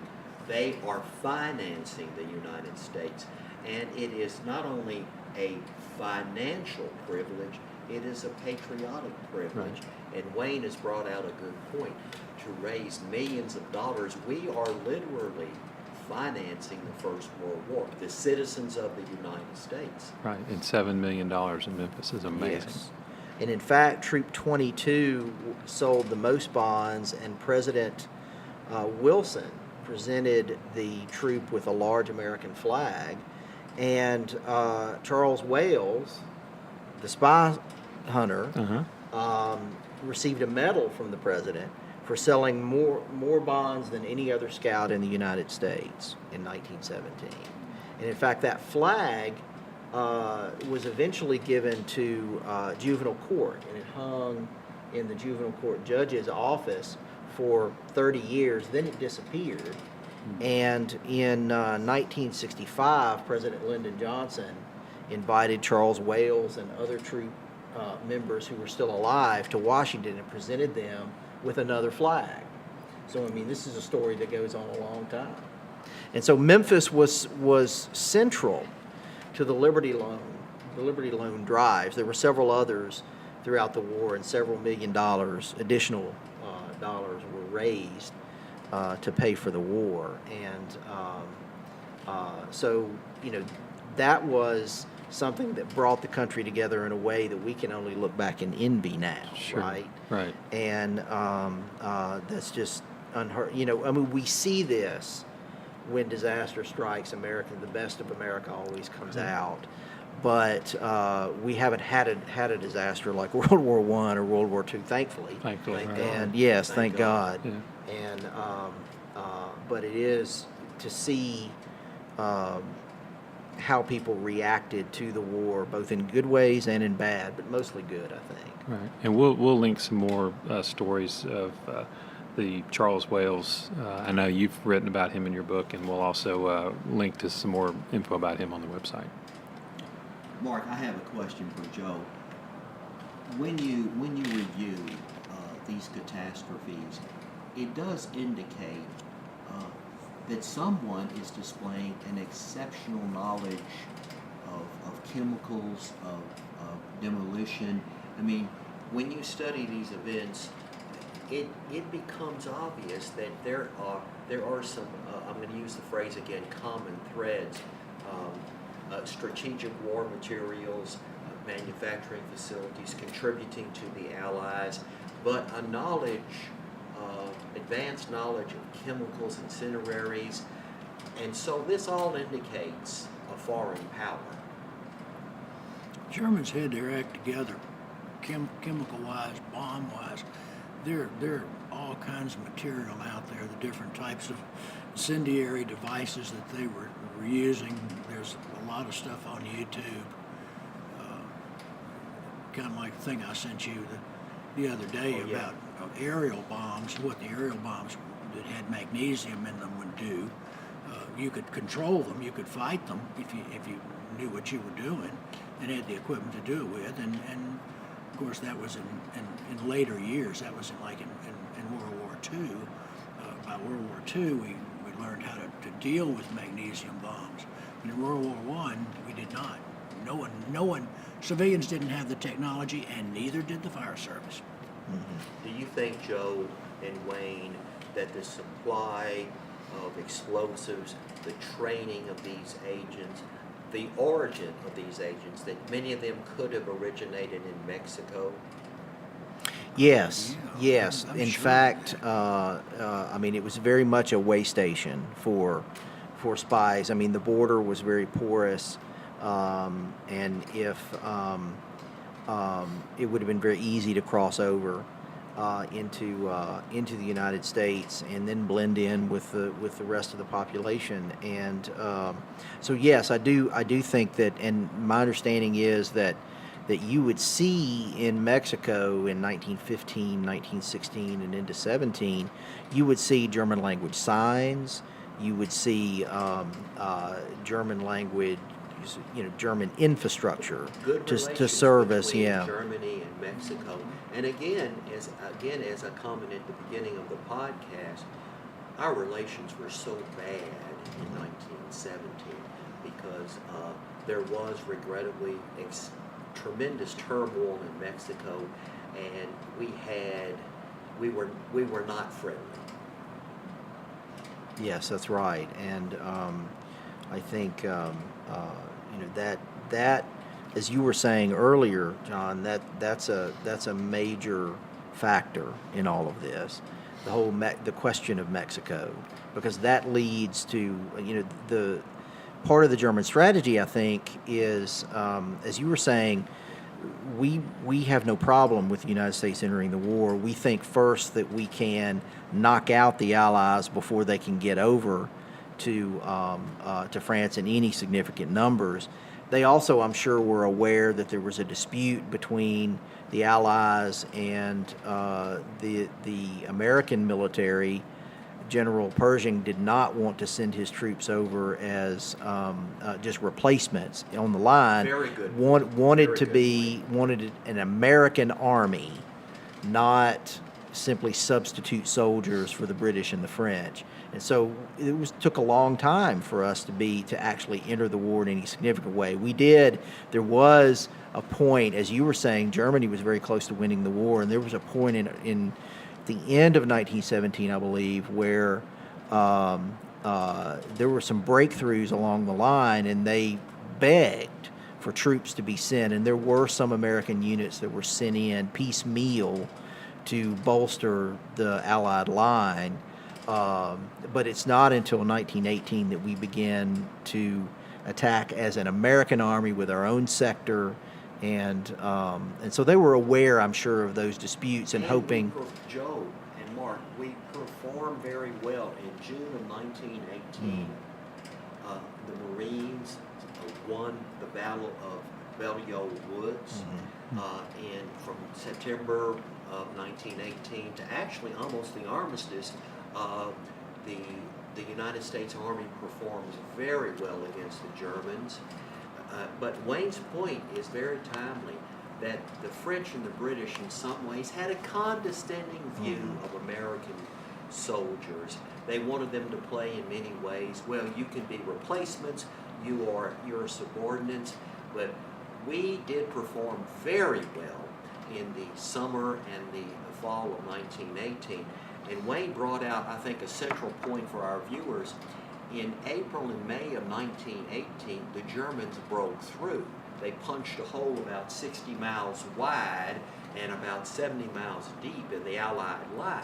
they are financing the United States. And it is not only a financial privilege, it is a patriotic privilege. Right. And Wayne has brought out a good point. To raise millions of dollars, we are literally financing the First World War, the citizens of the United States. Right, and $7 million in Memphis is amazing. Yes. And in fact, Troop 22 sold the most bonds, and President Wilson presented the troop with a large American flag. And Charles Wales, the spy hunter, received a medal from the president for selling more bonds than any other scout in the United States in 1917. And in fact, that flag was eventually given to juvenile court, and it hung in the juvenile court judge's office for 30 years. Then it disappeared. And in 1965, President Lyndon Johnson invited Charles Wales and other troop members who were still alive to Washington and presented them with another flag. So, I mean, this is a story that goes on a long time. And so Memphis was central to the Liberty Loan drives. There were several others throughout the war, and several $1 million additional dollars were raised to pay for the war. And so, you know, that was something that brought the country together in a way that we can only look back and envy now, Sure. right? Right. And that's just unheard. You know, I mean, we see this when disaster strikes. America, the best of America always comes out. But we haven't had a disaster like World War I or World War II, thankfully. Thankfully. Right. And yes, thank God. Yeah. And but it is to see how people reacted to the war, both in good ways and in bad, but mostly good, I think. Right, and we'll link some more stories of the Charles Wales. I know you've written about him in your book, and we'll also link to some more info about him on the website. Mark, I have a question for Joe. When you review these catastrophes, it does indicate that someone is displaying an exceptional knowledge of chemicals, of demolition. I mean, when you study these events, it becomes obvious that there are some, I'm going to use the phrase again, common threads. Strategic war materials, manufacturing facilities contributing to the Allies, but a knowledge, advanced knowledge of chemicals, incendiaries, and so this all indicates a foreign power. Germans had their act together, chemical-wise, bomb-wise. There are all kinds of material out there, the different types of incendiary devices that they were using. There's a lot of stuff on YouTube. Kind of like the thing I sent you the other day about aerial bombs, what the aerial bombs that had magnesium in them would do. You could control them, you could fight them if you knew what you were doing and had the equipment to do it with. And of course, that was in later years. That was in World War II. By World War II, we learned how to deal with magnesium bombs. And in World War I, we did not. No one, civilians didn't have the technology, and neither did the fire service. Do you think, Joe and Wayne, that the supply of explosives, the training of these agents, the origin of these agents, that many of them could have originated in Mexico? Yes, Yeah, yes. I'm In sure. fact, I mean, it was very much a way station for spies. I mean, the border was very porous, and if it would have been very easy to cross over into the United States and then blend in with the rest of the population. And so yes, I do think that, and my understanding is that you would see in Mexico in 1915, 1916, and into 17, you would see German language signs. You would see German language, German infrastructure Good to relations service. between Yeah. Germany and Mexico. And again, as I commented at the beginning of the podcast, our relations were so bad in 1917 because there was regrettably tremendous turmoil in Mexico, and we were not friendly. Yes, that's right. And I think that as you were saying earlier, John, that's a major factor in all of this. The whole the question of Mexico, because that leads to the part of the German strategy. I think is as you were saying, we have no problem with the United States entering the war. We think first that we can knock out the Allies before they can get over to France in any significant numbers. They also, I'm sure, were aware that there was a dispute between the Allies and the American military. General Pershing did not want to send his troops over as just replacements on the line. Very good. Wanted Very to good be wanted an American army, not simply substitute soldiers for the British and the French. And so took a long time for us to actually enter the war in any significant way. We did. There was a point, as you were saying, Germany was very close to winning the war, and there was a point in the end of 1917, I believe, where there were some breakthroughs along the line, and they begged for troops to be sent, and there were some American units that were sent in piecemeal to bolster the Allied line. But it's not until 1918 that we begin to attack as an American army with our own sector, and so they were aware, I'm sure, of those disputes and hoping. Joe and Mark, we performed very well in June of 1918. The Marines won the Battle of Belleville Woods, and from September of 1918 to actually almost the armistice, the United States Army performs very well against the Germans. But Wayne's point is very timely, that the French and the British in some ways had a condescending view of American soldiers. They wanted them to play in many ways. Well, you can be replacements, you're subordinates, but we did perform very well in the summer and the fall of 1918. And Wayne brought out, I think, a central point for our viewers. In April and May of 1918, the Germans broke through. They punched a hole about 60 miles wide and about 70 miles deep in the Allied line.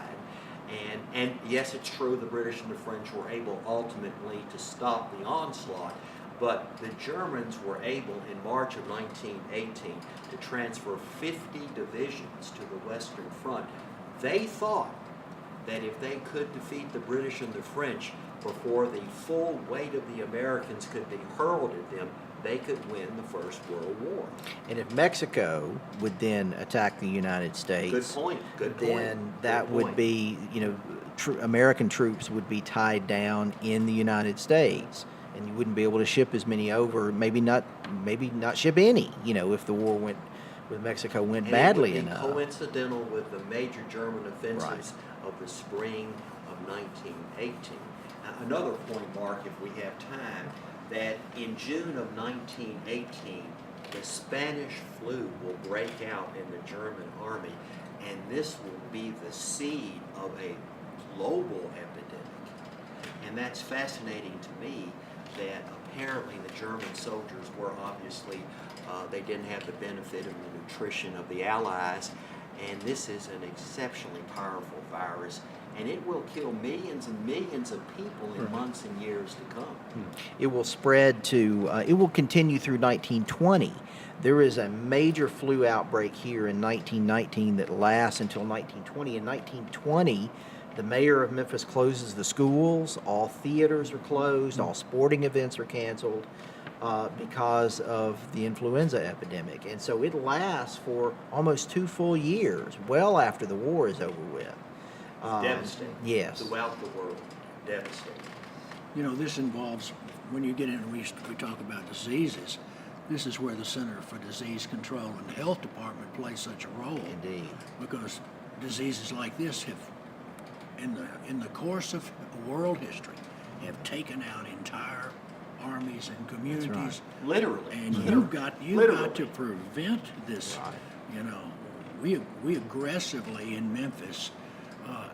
And yes, it's true, the British and the French were able ultimately to stop the onslaught, but the Germans were able in March of 1918 to transfer 50 divisions to the Western Front. They thought that if they could defeat the British and the French before the full weight of the Americans could be hurled at them, they could win the First World War. And if Mexico would then attack the United States, good point. Then that would be, American troops would be tied down in the United States, and you wouldn't be able to ship as many over. Maybe not ship any. If the war with Mexico went badly enough. It would be coincidental with the major German offensives of the spring of 1918. Another point, Mark, if we have time, that in June of 1918, the Spanish flu will break out in the German army, and this will be the seed of a global epidemic. And that's fascinating to me, that apparently the German soldiers were obviously, they didn't have the benefit of the nutrition of the Allies, and this is an exceptionally powerful virus. And it will kill millions and millions of people in months and years to come. It will spread to, it will continue through 1920. There is a major flu outbreak here in 1919 that lasts until 1920. In 1920, the mayor of Memphis closes the schools, all theaters are closed, all sporting events are canceled because of the influenza epidemic. And so it lasts for almost 2 full years, well after the war is over with. Devastating. Yes. Throughout the world. Devastating. This involves, when you get in, we talk about diseases, this is where the Center for Disease Control and the Health Department plays such a role. Indeed. Because diseases like this have, in the course of world history, have taken out entire armies and communities. That's Literally. And you've got to prevent this. Right. We aggressively in Memphis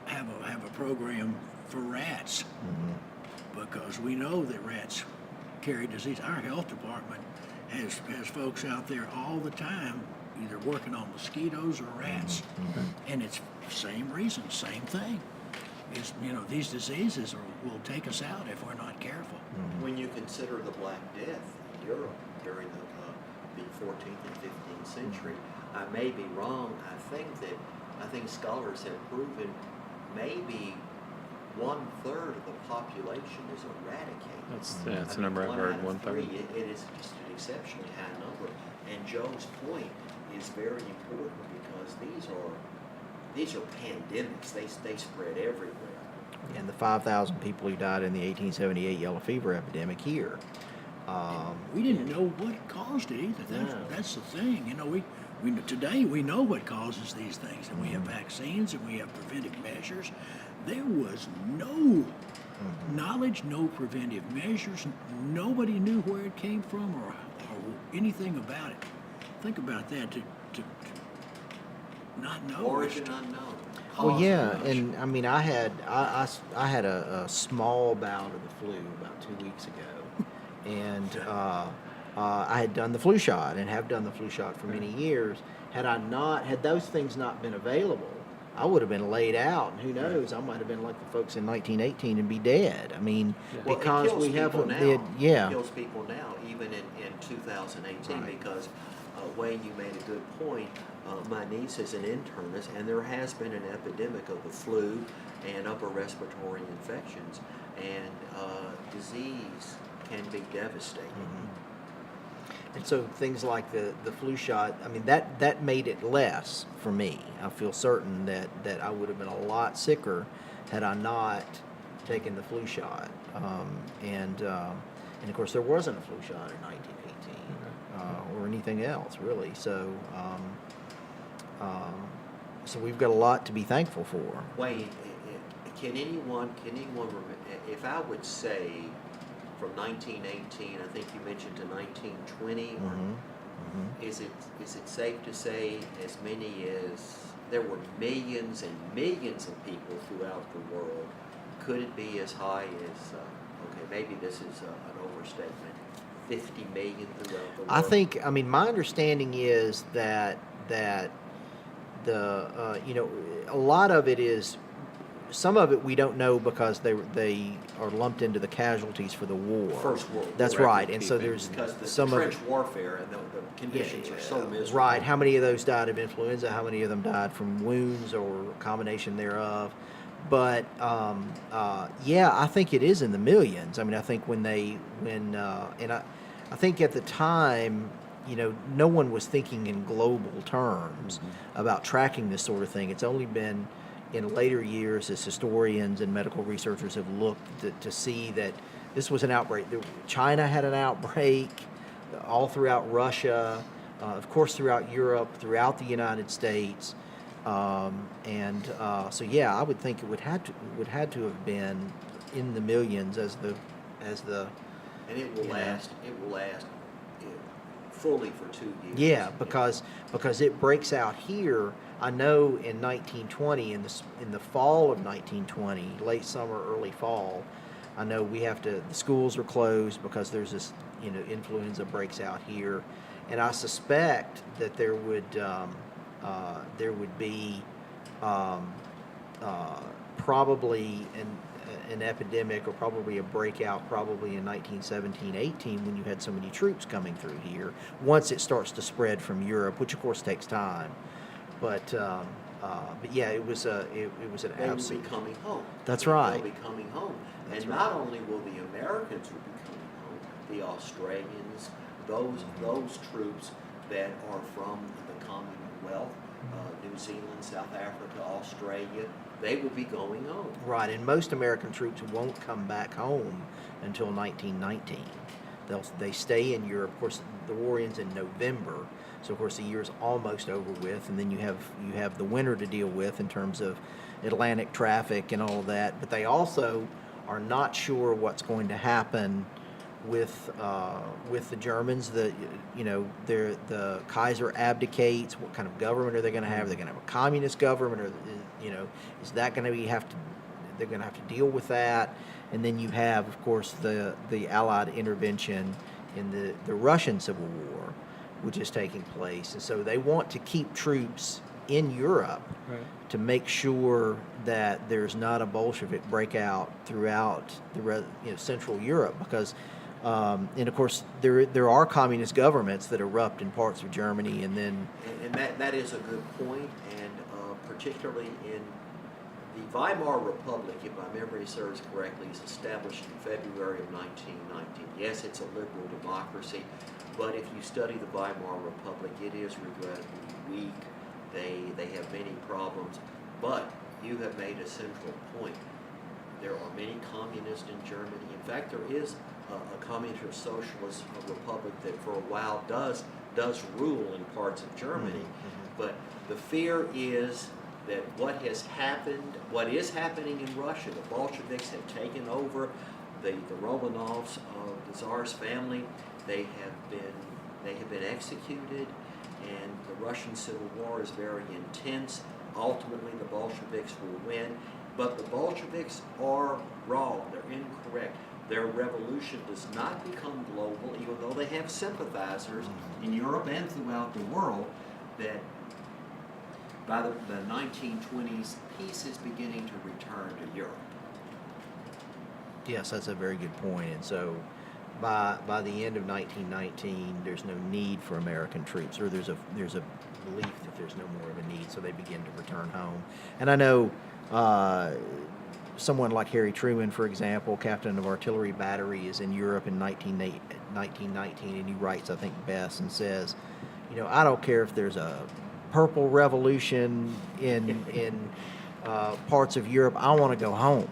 have a program for rats, because we know that rats carry disease. Our health department has folks out there all the time, either working on mosquitoes or rats, and it's same reason, same thing. Is these diseases will take us out if we're not careful. When you consider the Black Death in Europe during the 14th and 15th century, I may be wrong. I think scholars have proven maybe 1/3 of the population is eradicated. That's a number I've heard. 1/3. It is just an exceptionally high number. And Joe's point is very important because these are pandemics. They spread everywhere. And the 5,000 people who died in the 1878 yellow fever epidemic here. We didn't know what caused it either. That's the thing. Today we know what causes these things, and we have vaccines and we have preventive measures. There was no knowledge, no preventive measures. Nobody knew where it came from or anything about it. Think about that. To not know. Origin unknown. Well, Cause yeah, unknown. and I mean, I had a small bout of the flu about 2 weeks ago, and I had done the flu shot and have done the flu shot for many years. Had those things not been available, I would have been laid out, and who knows, I might have been like the folks in 1918 and be dead. I mean, Well, because it kills we have people now. It yeah. kills people now, even in 2018, Right. because Wayne, you made a good point. My niece is an internist, and there has been an epidemic of the flu and upper respiratory infections, and disease can be devastating. And so things like the flu shot, I mean, that made it less for me. I feel certain that I would have been a lot sicker had I not taken the flu shot. And of course, there wasn't a flu shot in 1918 or anything else, really. So so we've got a lot to be thankful for. Wayne, can anyone remember, if I would say from 1918, I think you mentioned to 1920, is it safe to say as many as there were millions and millions of people throughout the world? Could it be as high as, okay, maybe this is an overstatement, 50 million throughout the world? I think, I mean, my understanding is that the a lot of it is, some of it we don't know because they are lumped into the casualties for the war. First World War. That's right, and so there's Because the some of trench it. warfare and the conditions are so miserable. Right. How many of those died of influenza? How many of them died from wounds or a combination thereof? But yeah, I think it is in the millions. I mean, I think and I think at the time, no one was thinking in global terms about tracking this sort of thing. It's only been in later years as historians and medical researchers have looked to see that this was an outbreak. China had an outbreak, all throughout Russia, of course throughout Europe, throughout the United States. So yeah, I would think it would had to have been in the millions as the And it will last fully for 2 years. Yeah, because it breaks out here. I know in 1920, in the fall of 1920, late summer, early fall, I know the schools are closed because there's this, influenza breaks out here, and I suspect that there would be probably an epidemic or probably a breakout probably in 1917-18 when you had so many troops coming through here, once it starts to spread from Europe, which of course takes time. But yeah, it was an They will absolute. be coming home. That's right. They'll be coming home. That's And not only will the Americans will be coming home, the Australians, those troops that are from the Commonwealth, New Zealand, South Africa, Australia, they will be going home. Right, and most American troops won't come back home until 1919. They stay in Europe. Of course, the war ends in November, so of course the year's almost over with, and then you have the winter to deal with in terms of Atlantic traffic and all of that. But they also are not sure what's going to happen with the Germans. The Kaiser abdicates. What kind of government are they going to have? Are they going to have a communist government, or is that going to they're going to have to deal with that? And then you have, of course, the Allied intervention in the Russian Civil War, which is taking place. And so they want to keep troops in Europe to make sure that there's not a Bolshevik breakout throughout Central Europe, because and of course there are communist governments that erupt in parts of Germany, and then And that is a good point, and particularly in the Weimar Republic, if my memory serves correctly, is established in February of 1919. Yes, it's a liberal democracy, but if you study the Weimar Republic, it is regrettably weak. They have many problems, but you have made a central point. There are many communists in Germany. In fact, there is a communist or socialist republic that for a while does rule in parts of Germany. But the fear is that what is happening in Russia, the Bolsheviks have taken over the Romanovs, the Tsar's family. They have been executed, and the Russian Civil War is very intense. Ultimately, the Bolsheviks will win, but the Bolsheviks are wrong. They're incorrect. Their revolution does not become global, even though they have sympathizers in Europe and throughout the world. That by the 1920s, peace is beginning to return to Europe. yes, that's a very good point. And so by the end of 1919, there's no need for American troops, or there's a belief that there's no more of a need, so they begin to return home. And I know someone like Harry Truman, for example, captain of artillery battery, is in Europe in 1919, and he writes, I think, best, and says, I don't care if there's a purple revolution in parts of Europe, I want to go home.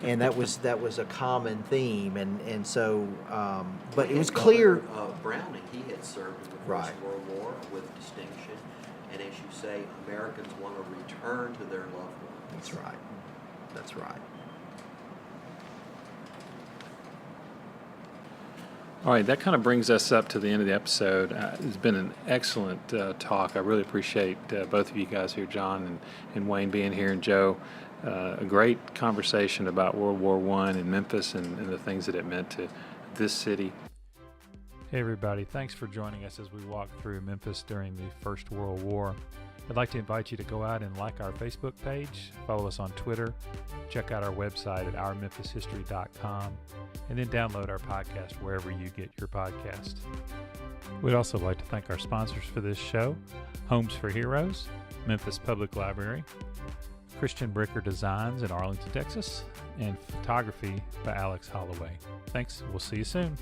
And that was a common theme, and so, but it was clear. Browning, he had served in the First World War with distinction, and as you say, Americans want to return to their loved ones. That's right. That's right. All right, that kind of brings us up to the end of the episode. It's been an excellent talk. I really appreciate both of you guys here, John and Wayne, being here, and Joe. A great conversation about World War I in Memphis and the things that it meant to this city. Hey everybody, thanks for joining us as we walk through Memphis during the First World War. I'd like to invite you to go out and like our Facebook page, follow us on Twitter, check out our website at ourmemphishistory.com, and then download our podcast wherever you get your podcast. We'd also like to thank our sponsors for this show, Homes for Heroes, Memphis Public Library, Christian Bricker Designs in Arlington, Texas, and photography by Alex Holloway. Thanks. We'll see you soon.